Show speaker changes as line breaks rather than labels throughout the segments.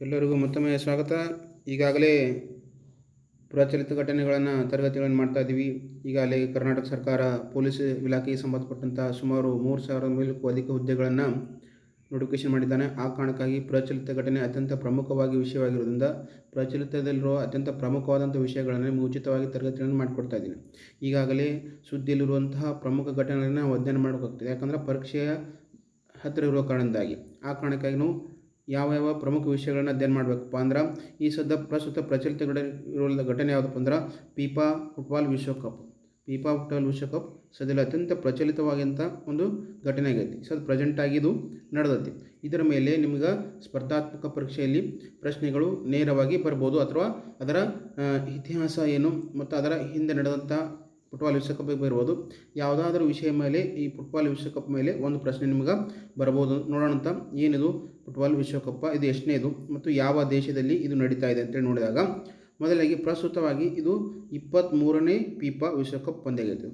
ಎಲ್ಲರಿಗೂ ಮತ್ತೊಮ್ಮೆ ಸ್ವಾಗತ. ಈಗಾಗಲೇ ಪ್ರಚಲಿತ ಘಟನೆಗಳನ್ನು ತರಗತಿಗಳನ್ನು ಮಾಡ್ತಾ ಇದ್ದೀವಿ. ಈಗಾಗಲೇ ಕರ್ನಾಟಕ ಸರ್ಕಾರ ಪೊಲೀಸ್ ಇಲಾಖೆಗೆ ಸಂಬಂಧಪಟ್ಟಂಥ ಸುಮಾರು 3,000 ಮೇಲಕ್ಕೂ ಅಧಿಕ ಹುದ್ದೆಗಳನ್ನು ನೋಟಿಫಿಕೇಶನ್ ಮಾಡಿದ್ದಾನೆ. ಆ ಕಾರಣಕ್ಕಾಗಿ ಪ್ರಚಲಿತ ಘಟನೆ ಅತ್ಯಂತ ಪ್ರಮುಖವಾಗಿ ವಿಷಯವಾಗಿರೋದ್ರಿಂದ ಪ್ರಚಲಿತದಲ್ಲಿರುವ ಅತ್ಯಂತ ಪ್ರಮುಖವಾದಂಥ ವಿಷಯಗಳನ್ನು ನಿಮಗೆ ಉಚಿತವಾಗಿ ತರಗತಿಗಳನ್ನು ಮಾಡಿಕೊಡ್ತಾ ಇದ್ದೀನಿ. ಈಗಾಗಲೇ ಸುದ್ದಿಯಲ್ಲಿರುವಂತಹ ಪ್ರಮುಖ ಘಟನೆಗಳನ್ನು ಅಧ್ಯಯನ ಮಾಡಬೇಕಾಗ್ತದೆ, ಯಾಕಂದರೆ ಪರೀಕ್ಷೆಯ ಹತ್ತಿರ ಇರುವ ಕಾರಣದಿಂದಾಗಿ. ಆ ಕಾರಣಕ್ಕಾಗಿ ನಾವು ಯಾವ ಪ್ರಮುಖ ವಿಷಯಗಳನ್ನು ಅಧ್ಯಯನ ಮಾಡಬೇಕಪ್ಪ ಅಂದ್ರೆ ಈ ಪ್ರಸ್ತುತ ಪ್ರಚಲಿತ ಘಟನೆ ಯಾವುದಪ್ಪ ಅಂದ್ರೆ ಫಿಫಾ ಫುಟ್ಬಾಲ್ ವಿಶ್ವಕಪ್ ಸದ್ಯದಲ್ಲಿ ಅತ್ಯಂತ ಪ್ರಚಲಿತವಾದಂಥ ಒಂದು ಘಟನೆ ಆಗೈತಿ. ಪ್ರೆಸೆಂಟ್ ಆಗಿದ್ದು ನಡೆದೈತಿ. ಇದರ ಮೇಲೆ ನಿಮ್ಗೆ ಸ್ಪರ್ಧಾತ್ಮಕ ಪರೀಕ್ಷೆಯಲ್ಲಿ ಪ್ರಶ್ನೆಗಳು ನೇರವಾಗಿ ಬರ್ಬೋದು, ಅಥವಾ ಅದರ ಇತಿಹಾಸ ಏನು ಮತ್ತು ಅದರ ಹಿಂದೆ ನಡೆದಂಥ ಫುಟ್ಬಾಲ್ ವಿಶ್ವಕಪ್ ಬರ್ಬೋದು. ಯಾವುದಾದ್ರೂ ವಿಷಯ ಮೇಲೆ ಈ ಫುಟ್ಬಾಲ್ ವಿಶ್ವಕಪ್ ಮೇಲೆ ಒಂದು ಪ್ರಶ್ನೆ ನಿಮ್ಗೆ ಬರ್ಬೋದು. ನೋಡೋಣಂತ ಏನಿದು ಫುಟ್ಬಾಲ್ ವಿಶ್ವಕಪ್, ಇದು ಎಷ್ಟನೇದು ಮತ್ತು ಯಾವ ದೇಶದಲ್ಲಿ ಇದು ನಡೀತಾ ಇದೆ ಅಂತೇಳಿ ನೋಡಿದಾಗ, ಮೊದಲಾಗಿ ಪ್ರಸ್ತುತವಾಗಿ ಇದು 23ನೇ ಫಿಫಾ ವಿಶ್ವಕಪ್ ಪಂದ್ಯ ಆಗೈತಿ.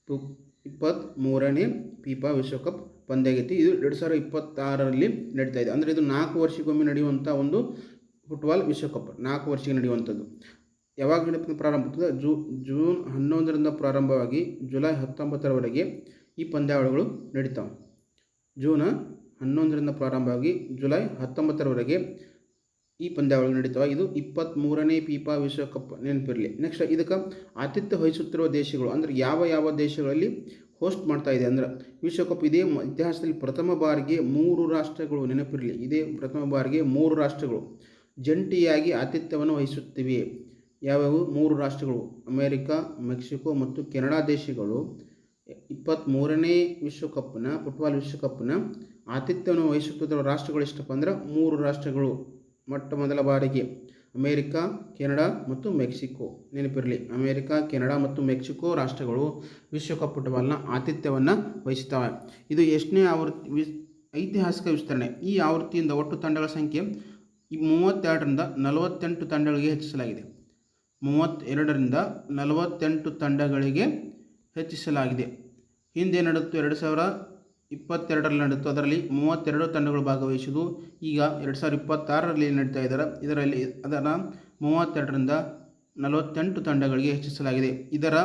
23ನೇ ಫಿಫಾ ವಿಶ್ವಕಪ್ ಪಂದ್ಯ ಆಗೈತಿ. ಇದು 2026ರಲ್ಲಿ ನಡೀತಾ ಇದೆ. ಅಂದರೆ ಇದು 4 ವರ್ಷಕ್ಕೊಮ್ಮೆ ನಡೆಯುವಂಥ ಒಂದು ಫುಟ್ಬಾಲ್ ವಿಶ್ವಕಪ್. 4 ವರ್ಷಕ್ಕೆ ನಡೆಯುವಂಥದ್ದು. ಯಾವಾಗ ಪ್ರಾರಂಭ ಆಗ್ತದೆ? ಜೂನ್ 11ರಿಂದ ಪ್ರಾರಂಭವಾಗಿ ಜುಲೈ 19ರವರೆಗೆ ಈ ಪಂದ್ಯಾವಳಿಗಳು ನಡೀತಾವೆ. ಜೂನ್ 11ರಿಂದ ಪ್ರಾರಂಭವಾಗಿ ಜುಲೈ 19ರವರೆಗೆ ಈ ಪಂದ್ಯಾವಳಿಗಳು ನಡೀತಾವೆ. ಇದು 23ನೇ ಫಿಫಾ ವಿಶ್ವಕಪ್, ನೆನಪಿರಲಿ. ನೆಕ್ಸ್ಟ್, ಇದಕ್ಕೆ ಆತಿಥ್ಯ ವಹಿಸುತ್ತಿರುವ ದೇಶಗಳು ಅಂದರೆ ಯಾವ ದೇಶಗಳಲ್ಲಿ ಹೋಸ್ಟ್ ಮಾಡ್ತಾ ಇದೆ ಅಂದ್ರೆ ವಿಶ್ವಕಪ್. ಇದೇ ಇತಿಹಾಸದಲ್ಲಿ ಪ್ರಥಮ ಬಾರಿಗೆ 3 ರಾಷ್ಟ್ರಗಳು, ನೆನಪಿರಲಿ, ಇದೇ ಪ್ರಥಮ ಬಾರಿಗೆ 3 ರಾಷ್ಟ್ರಗಳು ಜಂಟಿಯಾಗಿ ಆತಿಥ್ಯವನ್ನು ವಹಿಸುತ್ತಿವೆ. ಯಾವ್ಯಾವು 3 ರಾಷ್ಟ್ರಗಳು? ಅಮೇರಿಕಾ, ಮೆಕ್ಸಿಕೋ ಮತ್ತು ಕೆನಡಾ ದೇಶಗಳು 23ನೇ ಫುಟ್ಬಾಲ್ ವಿಶ್ವಕಪ್ನ ಆತಿಥ್ಯವನ್ನು ವಹಿಸುತ್ತಿರುವ ರಾಷ್ಟ್ರಗಳು ಎಷ್ಟಪ್ಪ ಅಂದ್ರೆ 3 ರಾಷ್ಟ್ರಗಳು. ಮೊಟ್ಟ ಮೊದಲ ಬಾರಿಗೆ ಅಮೇರಿಕಾ, ಕೆನಡಾ ಮತ್ತು ಮೆಕ್ಸಿಕೋ. ನೆನಪಿರಲಿ, ಅಮೇರಿಕಾ, ಕೆನಡಾ ಮತ್ತು ಮೆಕ್ಸಿಕೋ ರಾಷ್ಟ್ರಗಳು ವಿಶ್ವಕಪ್ ಫುಟ್ಬಾಲ್ನ ಆತಿಥ್ಯವನ್ನು ವಹಿಸುತ್ತವೆ. ಇದು ಎಷ್ಟನೇ ಆವೃತ್ತಿ? ಐತಿಹಾಸಿಕ ವಿಸ್ತರಣೆ. ಈ ಆವೃತ್ತಿಯಿಂದ ಒಟ್ಟು ತಂಡಗಳ ಸಂಖ್ಯೆ 32ರಿಂದ 48 ತಂಡಗಳಿಗೆ ಹೆಚ್ಚಿಸಲಾಗಿದೆ. 32ರಿಂದ 48 ತಂಡಗಳಿಗೆ ಹೆಚ್ಚಿಸಲಾಗಿದೆ. ಹಿಂದೆ ನಡೆದು 2022ರಲ್ಲಿ ನಡೆಯಿತು. ಅದರಲ್ಲಿ 32 ತಂಡಗಳು ಭಾಗವಹಿಸಿದ್ದು. ಈಗ 2026ರಲ್ಲಿ ನಡೀತಾ ಇದ್ದಾರೆ. ಇದರಲ್ಲಿ ಅದನ್ನು 32ರಿಂದ 48 ತಂಡಗಳಿಗೆ ಹೆಚ್ಚಿಸಲಾಗಿದೆ. ಇದರ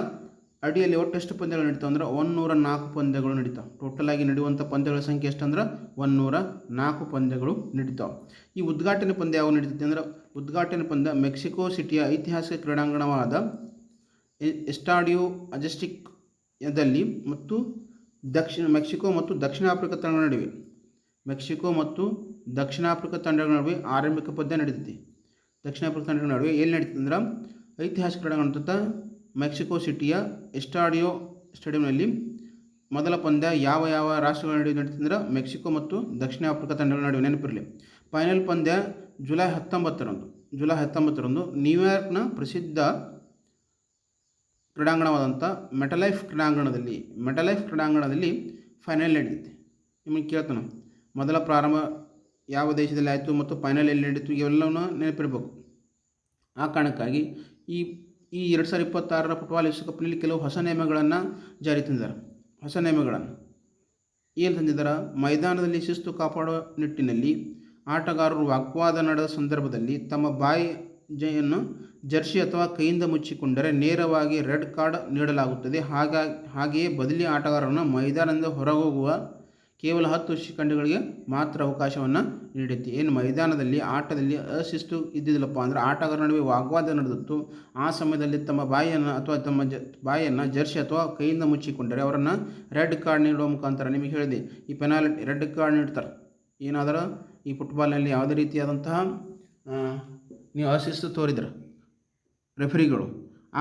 ಅಡಿಯಲ್ಲಿ ಒಟ್ಟು ಎಷ್ಟು ಪಂದ್ಯಗಳು ನಡೀತಾವೆ ಅಂದ್ರೆ 104 ಪಂದ್ಯಗಳು ನಡೀತಾವೆ. ಟೋಟಲ್ ಆಗಿ ನಡೆಯುವಂಥ ಪಂದ್ಯಗಳ ಸಂಖ್ಯೆ ಎಷ್ಟಂದ್ರೆ 104 ಪಂದ್ಯಗಳು ನಡೀತಾವೆ. ಈ ಉದ್ಘಾಟನೆ ಪಂದ್ಯ ಯಾವ ನಡೀತೈತೆ ಅಂದ್ರೆ, ಉದ್ಘಾಟನೆ ಪಂದ್ಯ ಮೆಕ್ಸಿಕೋ ಸಿಟಿಯ ಐತಿಹಾಸಿಕ ಕ್ರೀಡಾಂಗಣವಾದ ಎಸ್ಟಾಡಿಯೋ ಅಜೆಸ್ಟಿಕ್ದಲ್ಲಿ ಮತ್ತು ಮೆಕ್ಸಿಕೋ ಮತ್ತು ದಕ್ಷಿಣ ಆಫ್ರಿಕಾ ತಂಡಗಳ ನಡುವೆ ತಂಡಗಳ ನಡುವೆ ಆರಂಭಿಕ ಪಂದ್ಯ ನಡೀತೈತಿ. ದಕ್ಷಿಣ ಆಫ್ರಿಕಾ ತಂಡಗಳ ನಡುವೆ ಎಲ್ಲಿ ನಡೀತದೆ ಅಂದ್ರೆ ಐತಿಹಾಸಿಕ ಕ್ರೀಡಾಂಗಣ ಮೆಕ್ಸಿಕೋ ಸಿಟಿಯ ಎಸ್ಟಾಡಿಯೋ ಸ್ಟೇಡಿಯಂನಲ್ಲಿ ಮೊದಲ ಪಂದ್ಯ ಯಾವ ರಾಷ್ಟ್ರಗಳ ನಡುವೆ ನಡೀತದೆ ಅಂದ್ರೆ ಮೆಕ್ಸಿಕೋ ಮತ್ತು ದಕ್ಷಿಣ ಆಫ್ರಿಕಾ ತಂಡಗಳ ನಡುವೆ. ನೆನಪಿರಲಿ, ಫೈನಲ್ ಪಂದ್ಯ ಜುಲೈ 19ರಂದು ನ್ಯೂಯಾರ್ಕ್ನ ಪ್ರಸಿದ್ಧ ಕ್ರೀಡಾಂಗಣವಾದಂಥ ಮೆಟಲೈಫ್ ಕ್ರೀಡಾಂಗಣದಲ್ಲಿ ಫೈನಲ್ ನಡೆಯುತ್ತೆ. ನಿಮಗೆ ಕೇಳ್ತಾನೆ, ಮೊದಲ ಪ್ರಾರಂಭ ಯಾವ ದೇಶದಲ್ಲಿ ಆಯಿತು ಮತ್ತು ಫೈನಲ್ ಎಲ್ಲಿ ನಡೀತು, ಇವೆಲ್ಲವನ್ನೂ ನೆನಪಿರಬೇಕು. ಆ ಕಾರಣಕ್ಕಾಗಿ ಈ 2026ರ ಫುಟ್ಬಾಲ್ ವಿಶ್ವಕಪ್ನಲ್ಲಿ ಕೆಲವು ಹೊಸ ನಿಯಮಗಳನ್ನು ಜಾರಿ ತಂದಿದ್ದಾರೆ. ಹೊಸ ನಿಯಮಗಳನ್ನು ಏನು ತಂದಿದ್ದಾರೆ? ಮೈದಾನದಲ್ಲಿ ಶಿಸ್ತು ಕಾಪಾಡುವ ನಿಟ್ಟಿನಲ್ಲಿ ಆಟಗಾರರು ವಾಗ್ವಾದ ನಡೆದ ಸಂದರ್ಭದಲ್ಲಿ ತಮ್ಮ ಬಾಯಿಯನ್ನು ಜರ್ಸಿ ಅಥವಾ ಕೈಯಿಂದ ಮುಚ್ಚಿಕೊಂಡರೆ ನೇರವಾಗಿ ರೆಡ್ ಕಾರ್ಡ್ ನೀಡಲಾಗುತ್ತದೆ. ಹಾಗೆಯೇ ಬದಲಿ ಆಟಗಾರರನ್ನು ಮೈದಾನದಿಂದ ಹೊರಗೋಗುವ ಕೇವಲ 10 ಸೆಕೆಂಡ್ಗಳಿಗೆ ಮಾತ್ರ ಅವಕಾಶವನ್ನು ನೀಡುತ್ತೆ. ಏನು ಮೈದಾನದಲ್ಲಿ ಆಟದಲ್ಲಿ ಅಶಿಸ್ತು ಇದ್ದಿದ್ದಿಲ್ಲಪ್ಪ ಅಂದರೆ ಆಟಗಾರರ ನಡುವೆ ವಾಗ್ವಾದ ನಡೆದಿತ್ತು, ಆ ಸಮಯದಲ್ಲಿ ತಮ್ಮ ಬಾಯಿಯನ್ನು ಜರ್ಸಿ ಅಥವಾ ಕೈಯಿಂದ ಮುಚ್ಚಿಕೊಂಡರೆ ಅವರನ್ನು ರೆಡ್ ಕಾರ್ಡ್ ನೀಡುವ ಮುಖಾಂತರ, ನಿಮಗೆ ಹೇಳಿದೆ ಈ ಪೆನಾಲ್ಟಿ ರೆಡ್ ಕಾರ್ಡ್ ನೀಡ್ತಾರೆ. ಏನಾದರೂ ಈ ಫುಟ್ಬಾಲ್ನಲ್ಲಿ ಯಾವುದೇ ರೀತಿಯಾದಂತಹ ನೀವು ಅಶಿಸ್ತು ತೋರಿದ್ರೆ ರೆಫರಿಗಳು,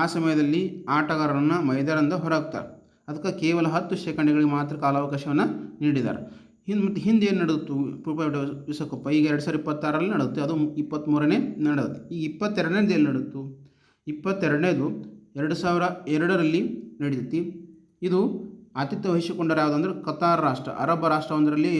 ಆ ಸಮಯದಲ್ಲಿ ಆಟಗಾರರನ್ನು ಮೈದಾನದಿಂದ ಹೊರಹಾಕ್ತಾರೆ. ಅದಕ್ಕೆ ಕೇವಲ 10 ಸೆಕೆಂಡ್ಗಳಿಗೆ ಮಾತ್ರ ಕಾಲಾವಕಾಶವನ್ನು ನೀಡಿದ್ದಾರೆ. ಹಿಂದೆ ಏನು ನಡೆದಿತ್ತು ಫುಟ್ಬಾಲ್ ವಿಶ್ವಕಪ್? ಈಗ 2026ರಲ್ಲಿ ನಡೆಯುತ್ತೆ, ಅದು 23ನೇ ನಡೆಯುತ್ತೆ. ಈಗ 22ನೇದು ಎಲ್ಲಿ ನಡೆಯಿತು? 22ನೇದು 2002ರಲ್ಲಿ ನಡೀತೈತಿ. ಇದು ಆತಿಥ್ಯ ವಹಿಸಿಕೊಂಡರೆ ಯಾವುದಂದ್ರೆ ಕತಾರ್ ರಾಷ್ಟ್ರ, ಅರಬ್ ರಾಷ್ಟ್ರವೊಂದರಲ್ಲಿ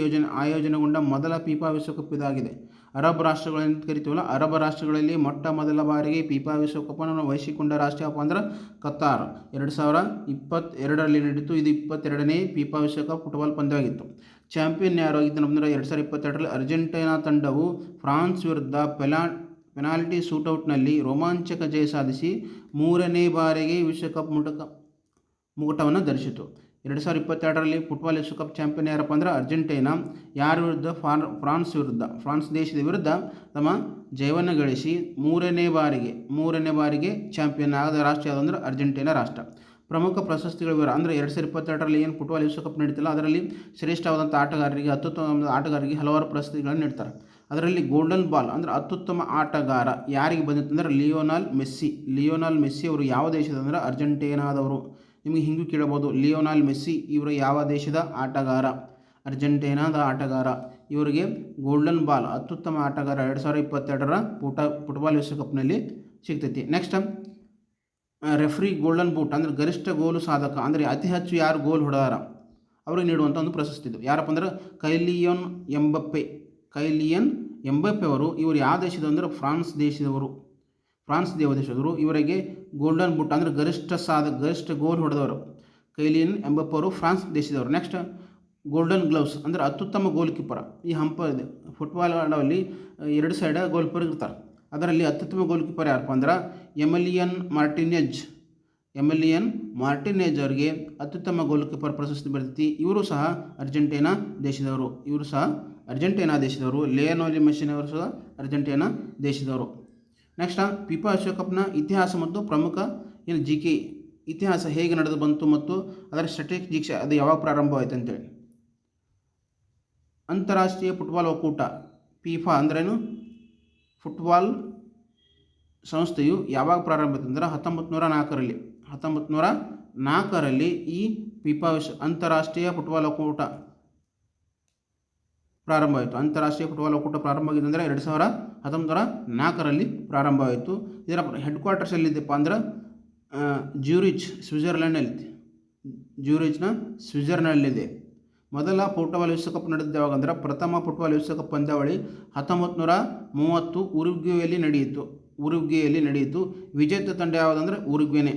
ಆಯೋಜನೆಗೊಂಡ ಮೊದಲ ಫಿಫಾ ವಿಶ್ವಕಪ್ ಇದಾಗಿದೆ. ಅರಬ್ ರಾಷ್ಟ್ರಗಳನ್ನು ಕರಿತೀವಲ್ಲ, ಅರಬ್ ರಾಷ್ಟ್ರಗಳಲ್ಲಿ ಮೊಟ್ಟ ಮೊದಲ ಬಾರಿಗೆ ಫಿಫಾ ವಿಶ್ವಕಪ್ಪನ್ನು ವಹಿಸಿಕೊಂಡ ರಾಷ್ಟ್ರ ಯಾವಪ್ಪ ಅಂದ್ರೆ ಕತಾರ್. 2022ರಲ್ಲಿ ನಡೀತು. ಇದು 22ನೇ ಫಿಫಾ ವಿಶ್ವಕಪ್ ಫುಟ್ಬಾಲ್ ಪಂದ್ಯವಾಗಿತ್ತು. ಚಾಂಪಿಯನ್ ಯಾರು ಆಗಿದ್ದು ಅಂದರೆ 2022ರಲ್ಲಿ ಅರ್ಜೆಂಟೈನಾ ತಂಡವು ಫ್ರಾನ್ಸ್ ವಿರುದ್ಧ ಪೆನಾಲ್ಟಿ ಶೂಟೌಟ್ನಲ್ಲಿ ರೋಮಾಂಚಕ ಜಯ ಸಾಧಿಸಿ 3ನೇ ಬಾರಿಗೆ ವಿಶ್ವಕಪ್ ಮುಕುಟವನ್ನು ಧರಿಸಿತು. 2022ರಲ್ಲಿ ಫುಟ್ಬಾಲ್ ವಿಶ್ವಕಪ್ ಚಾಂಪಿಯನ್ ಯಾರಪ್ಪ ಅಂದ್ರೆ ಅರ್ಜೆಂಟೈನಾ. ಯಾರ ವಿರುದ್ಧ? ಫ್ರಾನ್ಸ್ ದೇಶದ ವಿರುದ್ಧ ತಮ್ಮ ಜಯವನ್ನು ಗಳಿಸಿ ಮೂರನೇ ಬಾರಿಗೆ ಚಾಂಪಿಯನ್ ಆದ ರಾಷ್ಟ್ರ ಯಾವುದು ಅಂದರೆ ಅರ್ಜೆಂಟೈನಾ ರಾಷ್ಟ್ರ. ಪ್ರಮುಖ ಪ್ರಶಸ್ತಿಗಳ ವಿವರ ಅಂದರೆ 2022ರಲ್ಲಿ ಏನು ಫುಟ್ಬಾಲ್ ವಿಶ್ವಕಪ್ ನಡೀತಿಲ್ಲ ಅದರಲ್ಲಿ ಶ್ರೇಷ್ಠವಾದಂಥ ಆಟಗಾರರಿಗೆ, ಅತ್ಯುತ್ತಮ ಆಟಗಾರರಿಗೆ ಹಲವಾರು ಪ್ರಶಸ್ತಿಗಳನ್ನು ನೀಡ್ತಾರೆ. ಅದರಲ್ಲಿ ಗೋಲ್ಡನ್ ಬಾಲ್ ಅಂದರೆ ಅತ್ಯುತ್ತಮ ಆಟಗಾರ ಯಾರಿಗೆ ಬಂದಿತ್ತು ಅಂದರೆ ಲಿಯೋನಾಲ್ ಮೆಸ್ಸಿ ಅವರು ಯಾವ ದೇಶದ ಅಂದರೆ ಅರ್ಜೆಂಟೈನಾದವರು. ನಿಮಗೆ ಹಿಂಗೂ ಕೇಳಬಹುದು, ಲಿಯೋನಾಲ್ ಮೆಸ್ಸಿ ಇವರು ಯಾವ ದೇಶದ ಆಟಗಾರ? ಅರ್ಜೆಂಟೈನಾದ ಆಟಗಾರ. ಇವರಿಗೆ ಗೋಲ್ಡನ್ ಬಾಲ್ ಅತ್ಯುತ್ತಮ ಆಟಗಾರ 2022ರ ಫುಟ್ಬಾಲ್ ವಿಶ್ವಕಪ್ನಲ್ಲಿ ಸಿಗ್ತೈತಿ. ನೆಕ್ಸ್ಟ್ ರೆಫ್ರಿ ಗೋಲ್ಡನ್ ಬೂಟ್ ಅಂದರೆ ಗರಿಷ್ಠ ಗೋಲು ಸಾಧಕ ಅಂದರೆ ಅತಿ ಹೆಚ್ಚು ಯಾರು ಗೋಲ್ ಹೊಡೆದಾರ ಅವ್ರಿಗೆ ನೀಡುವಂಥ ಒಂದು ಪ್ರಶಸ್ತಿ ಇದು. ಯಾರಪ್ಪ ಅಂದ್ರೆ ಕೈಲಿಯನ್ ಎಂಬಪ್ಪೆ ಅವರು. ಇವರು ಯಾವ ದೇಶದ ಅಂದರೆ ಫ್ರಾನ್ಸ್ ದೇಶದವರು. ಇವರಿಗೆ ಗೋಲ್ಡನ್ ಬೂಟ್ ಅಂದರೆ ಗರಿಷ್ಠ ಗೋಲ್ ಹೊಡೆದವರು ಕೈಲಿಯನ್ ಎಂಬಪ್ಪೆ ಅವರು ಫ್ರಾನ್ಸ್ ದೇಶದವರು. ನೆಕ್ಸ್ಟ್ ಗೋಲ್ಡನ್ ಗ್ಲೌಸ್ ಅಂದರೆ ಅತ್ಯುತ್ತಮ ಗೋಲ್ ಕೀಪರ್. ಈ ಇದೆ ಫುಟ್ಬಾಲ್ ಆಡೋಲ್ಲಿ 2 ಸೈಡ್ ಗೋಲ್ ಕೀಪರ್ ಇರ್ತಾರೆ. ಅದರಲ್ಲಿ ಅತ್ಯುತ್ತಮ ಗೋಲ್ ಕೀಪರ್ ಯಾರಪ್ಪ ಅಂದ್ರೆ ಎಮಿಲಿಯನ್ ಮಾರ್ಟಿನೆಜ್ ಅವರಿಗೆ ಅತ್ಯುತ್ತಮ ಗೋಲ್ ಕೀಪರ್ ಪ್ರಶಸ್ತಿ ಬರ್ತೈತಿ. ಇವರು ಸಹ ಅರ್ಜೆಂಟೈನಾ ದೇಶದವರು. ಲಿಯೋನೆಲ್ ಮೆಸ್ಸಿ ಅವರು ಸಹ ಅರ್ಜೆಂಟೈನಾ ದೇಶದವರು. ನೆಕ್ಸ್ಟ್ ಫಿಫಾ ವಿಶ್ವಕಪ್ನ ಇತಿಹಾಸ ಮತ್ತು ಪ್ರಮುಖ GK ಇತಿಹಾಸ ಹೇಗೆ ನಡೆದು ಬಂತು ಮತ್ತು ಅದರ ಸ್ಟ್ರಾಟಜಿಕ್ಸ್ ಅದು ಯಾವಾಗ ಪ್ರಾರಂಭವಾಯಿತು ಅಂತೇಳಿ. ಅಂತಾರಾಷ್ಟ್ರೀಯ ಫುಟ್ಬಾಲ್ ಒಕ್ಕೂಟ ಫಿಫಾ ಅಂದ್ರೇನು? ಫುಟ್ಬಾಲ್ ಸಂಸ್ಥೆಯು ಯಾವಾಗ ಪ್ರಾರಂಭ ಆಯಿತು ಅಂದರೆ 1904ರಲ್ಲಿ ಈ ಫಿಫಾ ಅಂತಾರಾಷ್ಟ್ರೀಯ ಫುಟ್ಬಾಲ್ ಒಕ್ಕೂಟ ಪ್ರಾರಂಭವಾಯಿತು. ಪ್ರಾರಂಭ ಆಗಿದೆ ಅಂದರೆ 1904ರಲ್ಲಿ ಪ್ರಾರಂಭವಾಯಿತು. ಇದರ ಹೆಡ್ ಕ್ವಾರ್ಟರ್ಸ್ ಎಲ್ಲಿದೆಪ್ಪ ಅಂದ್ರೆ ಸ್ವಿಟ್ಜರ್ಲೆಂಡ್ನಲ್ಲಿದೆ. ಮೊದಲ ಫುಟ್ಬಾಲ್ ವಿಶ್ವಕಪ್ ನಡೆದಿದ್ದು ಯಾವಾಗ ಅಂದ್ರೆ ಪ್ರಥಮ ಫುಟ್ಬಾಲ್ ವಿಶ್ವಕಪ್ ಪಂದ್ಯಾವಳಿ 1930 ಉರುಗ್ವೆಯಲ್ಲಿ ನಡೆಯಿತು. ವಿಜೇತ ತಂಡ ಯಾವುದಂದ್ರೆ ಉರುಗ್ವೆನೇ.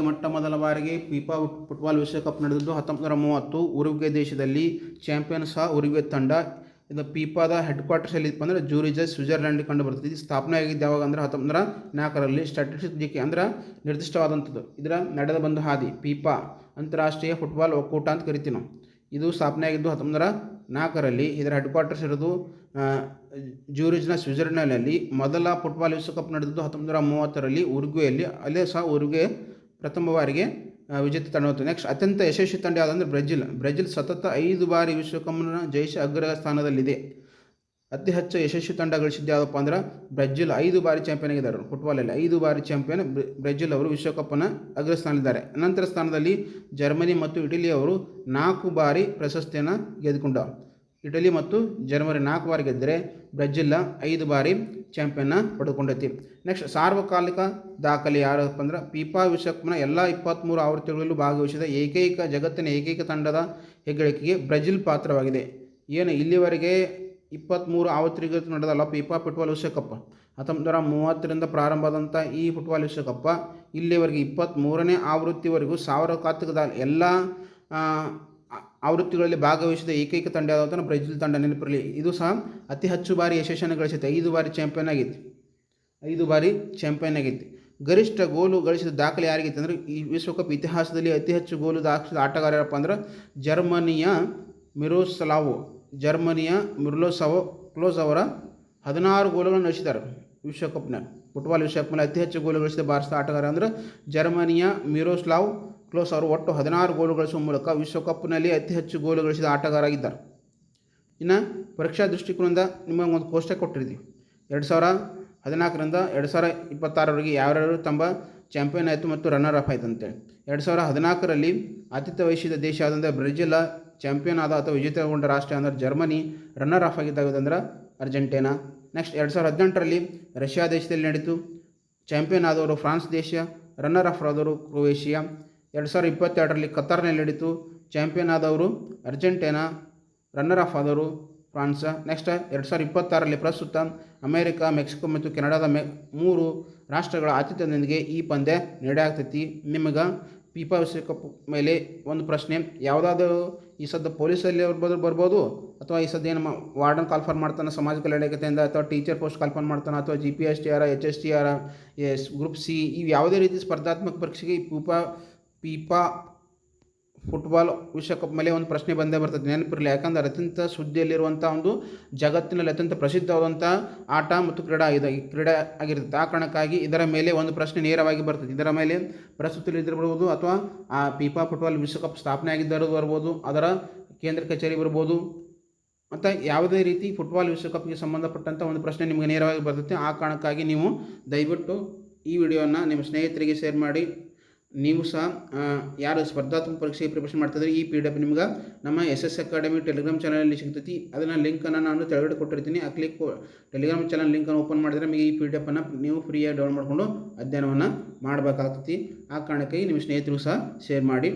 ಮೊಟ್ಟ ಮೊದಲ ಬಾರಿಗೆ ಫಿಫಾ ಫುಟ್ಬಾಲ್ ವಿಶ್ವಕಪ್ ನಡೆದಿದ್ದು 1930 ಉರುಗ್ವೆ ದೇಶದಲ್ಲಿ. ಚಾಂಪಿಯನ್ ಸಹ ಉರುಗ್ವೆ ತಂಡ. ಇದು ಫಿಫಾದ ಹೆಡ್ ಕ್ವಾರ್ಟರ್ಸ್ ಎಲ್ಲಿಪ್ಪ ಅಂದರೆ ಸ್ವಿಟ್ಜರ್ಲೆಂಡ್ ಕಂಡು ಬರ್ತದೆ. ಇದು ಸ್ಥಾಪನೆ ಆಗಿದ್ದು ಯಾವಾಗ ಅಂದರೆ 1904ರಲ್ಲಿ. ಸ್ಟ್ಯಾಟಿಸ್ಟಿಕ್ಸ್ GK ಅಂದ್ರೆ ನಿರ್ದಿಷ್ಟವಾದಂಥದ್ದು. ಇದರ ನಡೆದ ಬಂದ ಹಾದಿ ಫಿಫಾ ಅಂತಾರಾಷ್ಟ್ರೀಯ ಫುಟ್ಬಾಲ್ ಒಕ್ಕೂಟ ಅಂತ ಕರಿತೀವಿ ನಾವು. ಇದು ಸ್ಥಾಪನೆ ಆಗಿದ್ದು 1904ರಲ್ಲಿ. ಇದರ ಹೆಡ್ ಕ್ವಾರ್ಟರ್ಸ್ ಇರೋದು ಸ್ವಿಟ್ಜರ್ಲೆಂಡ್ನಲ್ಲಿ. ಮೊದಲ ಫುಟ್ಬಾಲ್ ವಿಶ್ವಕಪ್ ನಡೆದಿದ್ದು 1930ರಲ್ಲಿ ಉರುಗ್ವೆಯಲ್ಲಿ. ಅಲ್ಲೇ ಸಹ ಉರುಗ್ವೆ ಪ್ರಥಮ ಬಾರಿಗೆ ವಿಜೇತ ತಂಡ ಹೊತ್ತು. ನೆಕ್ಸ್ಟ್ ಅತ್ಯಂತ ಯಶಸ್ವಿ ತಂಡ ಯಾವುದಂದ್ರೆ ಬ್ರೆಜಿಲ್ ಸತತ 5 ಬಾರಿ ವಿಶ್ವಕಪ್ನ ಜಯಿಸಿ ಅಗ್ರ ಸ್ಥಾನದಲ್ಲಿದೆ. ಅತಿ ಹೆಚ್ಚು ಯಶಸ್ವಿ ತಂಡ ಗಳಿಸಿದ್ದು ಯಾವುದಪ್ಪ ಅಂದ್ರೆ ಬ್ರೆಜಿಲ್. 5 ಬಾರಿ ಚಾಂಪಿಯನ್ ಆಗಿದ್ದಾರೆ ಫುಟ್ಬಾಲಲ್ಲಿ. 5 ಬಾರಿ ಚಾಂಪಿಯನ್ ಬ್ರೆಜಿಲ್ ಅವರು ವಿಶ್ವಕಪ್ನ ಅಗ್ರಸ್ಥಾನದಲ್ಲಿದ್ದಾರೆ. ನಂತರ ಸ್ಥಾನದಲ್ಲಿ ಜರ್ಮನಿ ಮತ್ತು ಇಟಲಿ ಅವರು 4 ಬಾರಿ ಪ್ರಶಸ್ತಿಯನ್ನು ಗೆದ್ದುಕೊಂಡವು. ಇಟಲಿ ಮತ್ತು ಜರ್ಮನಿ 4 ಬಾರಿ ಗೆದ್ದರೆ ಬ್ರೆಜಿಲ್ 5 ಬಾರಿ ಚಾಂಪಿಯನ್ನ ಪಡೆದುಕೊಂಡೈತಿ. ನೆಕ್ಸ್ಟ್ ಸಾರ್ವಕಾಲಿಕ ದಾಖಲೆ ಯಾರಪ್ಪ ಅಂದ್ರೆ ಫಿಫಾ ವಿಶ್ವಕಪ್ನ ಎಲ್ಲ 23 ಆವೃತ್ತಿಗಳಲ್ಲೂ ಭಾಗವಹಿಸಿದ ಜಗತ್ತಿನ ಏಕೈಕ ತಂಡದ ಹೆಗ್ಗಳಿಕೆಗೆ ಬ್ರೆಜಿಲ್ ಪಾತ್ರವಾಗಿದೆ. ಏನು ಇಲ್ಲಿವರೆಗೆ 23 ಆವೃತ್ತಿಗಳು ನಡೆದಲ್ಲ ಫಿಫಾ ಫುಟ್ಬಾಲ್ ವಿಶ್ವಕಪ್ 1930ರಿಂದ ಪ್ರಾರಂಭವಾದಂಥ ಈ ಫುಟ್ಬಾಲ್ ವಿಶ್ವಕಪ್ ಇಲ್ಲಿವರೆಗೆ 23ನೇ ಆವೃತ್ತಿವರೆಗೂ ಸಾರ್ವಕಾಲಿಕ ಎಲ್ಲ ಆವೃತ್ತಿಗಳಲ್ಲಿ ಭಾಗವಹಿಸಿದ ಏಕೈಕ ತಂಡ ಯಾವುದಂತ ಬ್ರೆಜಿಲ್ ತಂಡ. ನೆನಪಿರಲಿ, ಇದು ಸಹ ಅತಿ ಹೆಚ್ಚು ಬಾರಿ ಯಶಸ್ಸನ್ನು ಗಳಿಸುತ್ತೆ. 5 ಬಾರಿ ಚಾಂಪಿಯನ್ ಆಗೈತಿ. ಗರಿಷ್ಠ ಗೋಲು ಗಳಿಸಿದ ದಾಖಲೆ ಯಾರಿಗೈತೆ ಅಂದರೆ ಈ ವಿಶ್ವಕಪ್ ಇತಿಹಾಸದಲ್ಲಿ ಅತಿ ಹೆಚ್ಚು ಗೋಲು ದಾಖಲಿಸಿದ ಆಟಗಾರ ಯಾರಪ್ಪ ಅಂದ್ರೆ ಜರ್ಮನಿಯ ಮಿರೋಸ್ಲಾವ್ ಕ್ಲೋಸ್ ಅವರ 16 ಗೋಲುಗಳನ್ನು ಗಳಿಸಿದ್ದಾರೆ ಫುಟ್ಬಾಲ್ ವಿಶ್ವಕಪ್ನಲ್ಲಿ. ಅತಿ ಹೆಚ್ಚು ಗೋಲು ಗಳಿಸಿದ ಭಾರತದ ಆಟಗಾರ ಅಂದರೆ ಜರ್ಮನಿಯ ಮಿರೋಸ್ಲಾವ್ ಕ್ಲೋಸ್ ಅವರು ಒಟ್ಟು 16 ಗೋಲು ಗಳಿಸುವ ಮೂಲಕ ವಿಶ್ವಕಪ್ನಲ್ಲಿ ಅತಿ ಹೆಚ್ಚು ಗೋಲು ಗಳಿಸಿದ ಆಟಗಾರಾಗಿದ್ದಾರೆ. ಇನ್ನು ಪರೀಕ್ಷಾ ದೃಷ್ಟಿಕೋನದಿಂದ ನಿಮಗೆ ಒಂದು ಕೋಷ್ಟಕ ಕೊಟ್ಟಿರ್ತೀವಿ. 2014ರಿಂದ 2026ರವರೆಗೆ ಯಾರ್ಯಾರು ತಮ್ಮ ಚಾಂಪಿಯನ್ ಆಯಿತು ಮತ್ತು ರನ್ನರ್ ಅಪ್ ಆಯಿತು ಅಂತೇಳಿ. 2014ರಲ್ಲಿ ಆತಿಥ್ಯ ವಹಿಸಿದ ದೇಶ ಯಾವುದಂದ್ರೆ ಬ್ರೆಜಿಲ್, ಚಾಂಪಿಯನ್ ಆದ ಅಥವಾ ವಿಜೇತಗೊಂಡ ರಾಷ್ಟ್ರ ಅಂದರೆ ಜರ್ಮನಿ, ರನ್ನರ್ ಅಪ್ ಆಗಿದ್ದಾಗಂದ್ರೆ ಅರ್ಜೆಂಟೈನಾ. ನೆಕ್ಸ್ಟ್ 2018ರಲ್ಲಿ ರಷ್ಯಾ ದೇಶದಲ್ಲಿ ನಡೀತು. ಚಾಂಪಿಯನ್ ಆದವರು ಫ್ರಾನ್ಸ್ ದೇಶ, ರನ್ನರ್ ಅಪ್ ಆದವರು ಕ್ರೊವೇಷಿಯಾ. 2022ರಲ್ಲಿ ಕತಾರ್ನಲ್ಲಿ ನಡೀತು. ಚಾಂಪಿಯನ್ ಆದವರು ಅರ್ಜೆಂಟೈನಾ, ರನ್ನರ್ ಅಪ್ ಆದವರು ಫ್ರಾನ್ಸ್. ನೆಕ್ಸ್ಟ್ 2026ರಲ್ಲಿ ಪ್ರಸ್ತುತ ಅಮೇರಿಕಾ, ಮೆಕ್ಸಿಕೋ ಮತ್ತು ಕೆನಡಾದ 3 ರಾಷ್ಟ್ರಗಳ ಆತಿಥ್ಯದೊಂದಿಗೆ ಈ ಪಂದ್ಯ ನಡೆಯಾಗ್ತೈತಿ. ನಿಮಗೆ ಫಿಫಾ ವಿಶ್ವಕಪ್ ಮೇಲೆ ಒಂದು ಪ್ರಶ್ನೆ, ಯಾವುದಾದರೂ ಈ ಸದ್ದ ಪೊಲೀಸಲ್ಲಿ ಬರ್ಬೋದು ಅಥವಾ ಈ ಸದ್ದ ಏನು ವಾರ್ಡನ್ ಕಾಲ್ಫರ್ ಮಾಡ್ತಾನೆ ಸಮಾಜ ಕಲ್ಯಾಣ ಇಲಾಖೆಯಿಂದ, ಅಥವಾ ಟೀಚರ್ ಪೋಸ್ಟ್ ಕಾಲ್ಫರ್ ಮಾಡ್ತಾನೆ, ಅಥವಾ GPSTR HSTR ಗ್ರೂಪ್ ಸಿ, ಇವು ಯಾವುದೇ ರೀತಿ ಸ್ಪರ್ಧಾತ್ಮಕ ಪರೀಕ್ಷೆಗೆ ಈ ಫಿಫಾ ಫುಟ್ಬಾಲ್ ವಿಶ್ವಕಪ್ ಮೇಲೆ ಒಂದು ಪ್ರಶ್ನೆ ಬಂದೇ ಬರ್ತದೆ, ನೆನಪಿರಲಿ. ಯಾಕಂದರೆ ಅತ್ಯಂತ ಸುದ್ದಿಯಲ್ಲಿರುವಂಥ ಒಂದು ಜಗತ್ತಿನಲ್ಲಿ ಅತ್ಯಂತ ಪ್ರಸಿದ್ಧವಾದಂಥ ಆಟ ಮತ್ತು ಕ್ರೀಡೆ ಆಗಿರುತ್ತೆ. ಆ ಕಾರಣಕ್ಕಾಗಿ ಇದರ ಮೇಲೆ ಒಂದು ಪ್ರಶ್ನೆ ನೇರವಾಗಿ ಬರ್ತದೆ. ಇದರ ಮೇಲೆ ಪ್ರಸ್ತುತಿ ಇದ್ದಿರ್ಬೋದು, ಅಥವಾ ಆ ಫಿಫಾ ಫುಟ್ಬಾಲ್ ವಿಶ್ವಕಪ್ ಸ್ಥಾಪನೆ ಆಗಿದ್ದರೂ ಬರ್ಬೋದು, ಅದರ ಕೇಂದ್ರ ಕಚೇರಿ ಬರ್ಬೋದು, ಮತ್ತು ಯಾವುದೇ ರೀತಿ ಫುಟ್ಬಾಲ್ ವಿಶ್ವಕಪ್ಗೆ ಸಂಬಂಧಪಟ್ಟಂಥ ಒಂದು ಪ್ರಶ್ನೆ ನಿಮಗೆ ನೇರವಾಗಿ ಬರ್ತದೆ. ಆ ಕಾರಣಕ್ಕಾಗಿ ನೀವು ದಯವಿಟ್ಟು ಈ ವಿಡಿಯೋನ ನಿಮ್ಮ ಸ್ನೇಹಿತರಿಗೆ ಶೇರ್ ಮಾಡಿ. ನೀವು ಸಹ ಯಾರು ಸ್ಪರ್ಧಾತ್ಮಕ ಪರೀಕ್ಷೆಗೆ ಪ್ರಿಪರೇಷನ್ ಮಾಡ್ತಿದ್ರೆ ಈ PDF ನಿಮ್ಗೆ ನಮ್ಮ SS ಅಕಾಡೆಮಿ ಟೆಲಿಗ್ರಾಮ್ ಚಾನಲಲ್ಲಿ ಸಿಗ್ತೈತಿ. ಅದನ್ನು ಲಿಂಕನ್ನು ನಾನು ಕೆಳಗಡೆ ಕೊಟ್ಟಿರ್ತೀನಿ. ಆ ಟೆಲಿಗ್ರಾಮ್ ಚಾನಲ್ ಲಿಂಕನ್ನು ಓಪನ್ ಮಾಡಿದರೆ ನಿಮಗೆ ಈ PDF ನೀವು ಫ್ರೀಯಾಗಿ ಡೌನ್ಲೋಡ್ ಮಾಡಿಕೊಂಡು ಅಧ್ಯಯನವನ್ನು ಮಾಡಬೇಕಾಗ್ತೈತಿ. ಆ ಕಾರಣಕ್ಕಾಗಿ ನಿಮ್ಮ ಸ್ನೇಹಿತರು ಸಹ ಶೇರ್ ಮಾಡಿ.